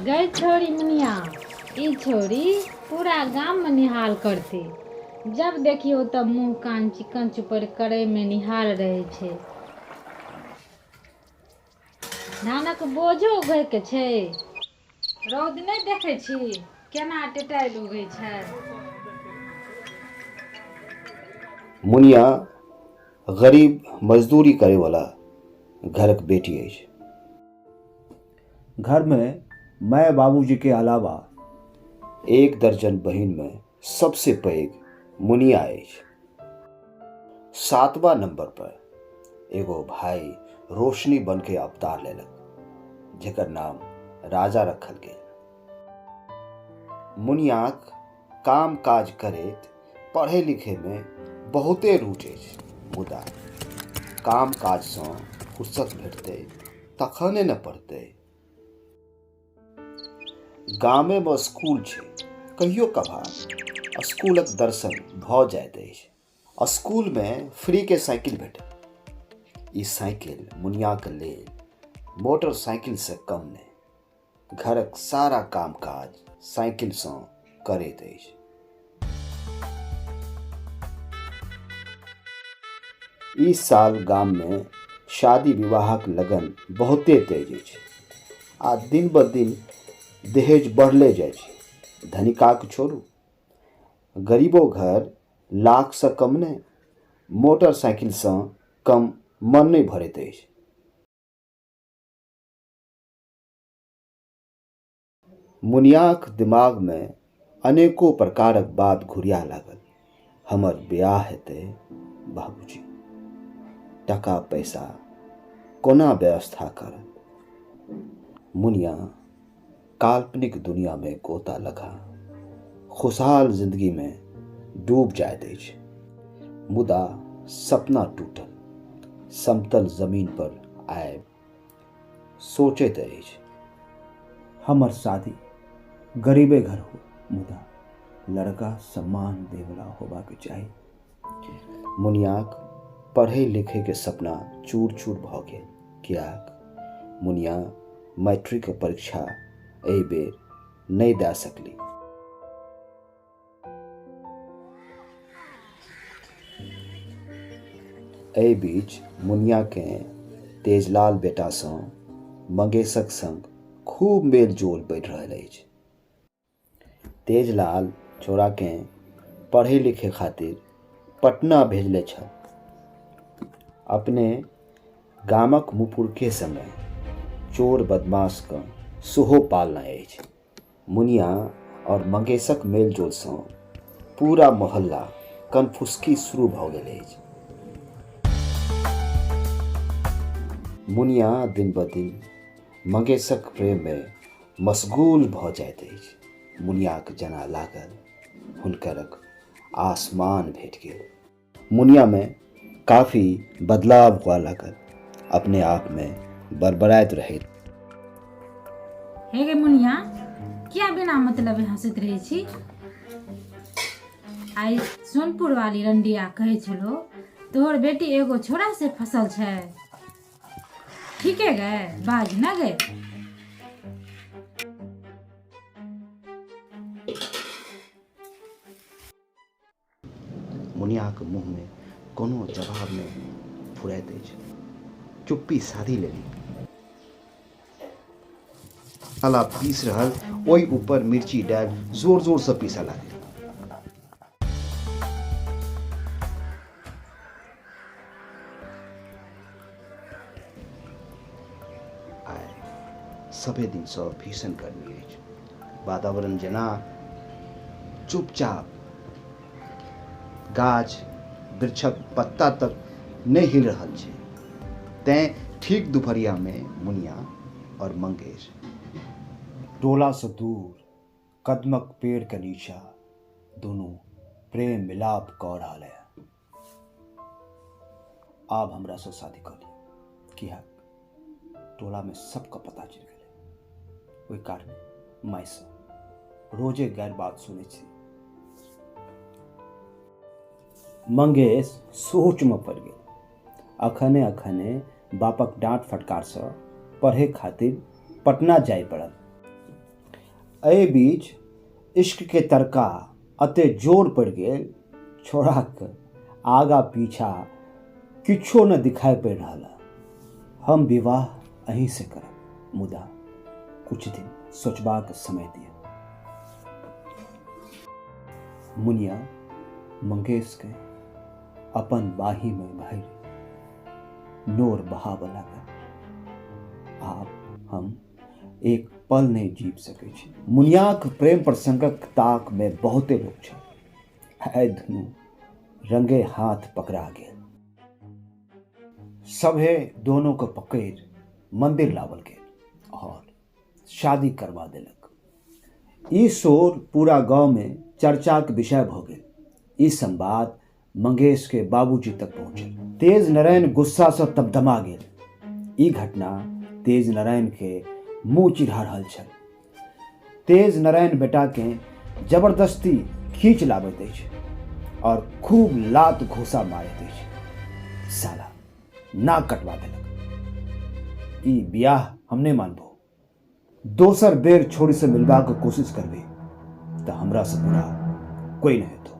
गई छोरी मुनिया, ई छोरी पूरा गांव में निहाल करती। जब देखियो तब मुंह कान चिकन चुपर करे में निहाल रहे छे। धानक बोझो उगै के छै, रौद नहीं देखे छी केना टेटाइल उगै छै। मुनिया गरीब मजदूरी करे वाला घरक बेटी अछि। घर में माय बाबूजी के अलावा 1 दर्जन बहिन में सबसे पैघ मुनिया अछि। 7वां नंबर पर एगो भाई रोशनी बन के अवतार लेलक, जेकर नाम राजा रखल गेल। मुनियाक काम काज करैत पढ़े लिखे में बहुते रुचि अछि, मुदा काम काज सँ फुर्सत भेटतै तखने न पढ़तै। गामे में स्कूल छै, कहियो कभार स्कूलक दर्शन भ जाइत अछि। स्कूल में फ्री के साइकिल भेटल। ई साइकिल मुनियाक लेल मोटरसाइकिल से कम नहि। घरक सारा काम काज साइकिल सँ करैत अछि। इस साल गाम में शादी विवाहक लगन बहुते तेज अछि। आ दिन ब दिन दहेज बढ़ले जाइ छै। धनिकाक छोड़ू, गरीबो घर लाख से कम नहीं, मोटरसाइकिल से कम मन नहीं भरैत अछि। मुनियाक दिमाग में अनेको प्रकारक बात घुरिया लागल। हमर ब्याह हेतै बाबूजी, टका पैसा कोना व्यवस्था करब। मुनिया काल्पनिक दुनिया में गोता लगा खुशहाल जिंदगी में डूब जाइत अछि। मुदा सपना टूटल। समतल जमीन पर आयब सोचैत अछि। हमर शादी गरीबे घर हो, मुदा लड़का सम्मान दे वाला होबाक चाही। मुनियाक पढ़े लिखे के सपना चूर चूर भ गेल, कियाक मुनिया मैट्रिक परीक्षा एहि बेर नहीं दे सकली। एहि बीच मुनिया के तेजलाल बेटा सँ मंगेशक संग खूब मेल जोल बढ़ि रहल अछि। तेजलाल छोरा के पढ़े लिखे खातिर पटना भेजले छल। अपने गामक मुपुरके संगे चोर बदमाश के सेहो पालना अछि। मुनिया और मंगेशक मेलजोल सँ पूरा मोहल्ला कनफुसकी शुरू भ गेल अछि। मुनिया दिन ब दिन मंगेशक प्रेम में मशगूल भ जाइत अछि। मुनियाक जेना लागल हुनकरक आसमान भेट गेल। मुनिया में काफी बदलाव हुआ लागल, अपने आप में बड़बड़ाइत रहैत। हे गे मुनिया, क्या बिना मतलब हंसैत रहे छी। आई सोनपुर वाली रंडिया कहे छलो तोहर बेटी एगो छोरा से फसल छै। ठीके गे, बाज न गे। मुनियाक मुँह में कोनो जवाब नहीं फुराइत अछि। चुप्पी साधी लेली। मसाला पीस रहल, ओहि ऊपर मिर्ची डाल जोर जोर से पीसा लागल। आइ सबे दिन से भीषण गर्मी अछि। वातावरण जेना चुपचाप, गाछ वृक्षक पत्ता तक नहीं हिल रहल छै। तैं ठीक दोपहरिया में मुनिया और मंगेश टोला से दूर कदमक पेड़ के नीचा दोनों प्रेम मिलाप कऽ रहल है। आब हमरा से शादी कर ली, किया टोला में सबका पता चल गए। ओहि कारणे माय से रोजे गैर बात सुनै छी। मंगेश सोच में पड़ गेल। अखने अखने बापक डांट फटकार से पढ़े खातिर पटना जाय पड़ल। एहि बीच इश्क के तरका अते जोर पड़ गेल, छोड़ाक आगा पीछा किछो न दिखाई पड़ रहा। हम विवाह अहीं से करब, मुदा कुछ दिन सोचबाक समय दिया। मुनिया मंगेश के अपन बाही में भरि नोर बहाव लागल। आब हम एक पल नहीं जीव सकै छी। मुनियाक प्रेम प्रसंगक ताक में बहुते लोग छल। आइ दुनू रंगे हाथ पकड़ा गेल। सभे दोनों को पकड़ मंदिर लावल गेल और शादी करवा देलक। ई शोर पूरा गांव में चर्चाक विषय भ गेल। ई संवाद मंगेश के बाबूजी तक पहुंचल। तेज नारायण गुस्सा से तमतमा गेल। ई घटना तेज नारायण के मुंह चिढ़ा रहल छल। तेज नारायण बेटा के जबरदस्ती खींच लाबैत अछि और खूब लात घूसा मारैत अछि। साला नाक कटवा देलक। ई बियाह हम नहीं मानबो। दोसर बेर छोरी से मिलबाक कोशिश करबे तो हमरा से बुरा कोई नहीं हेतौ।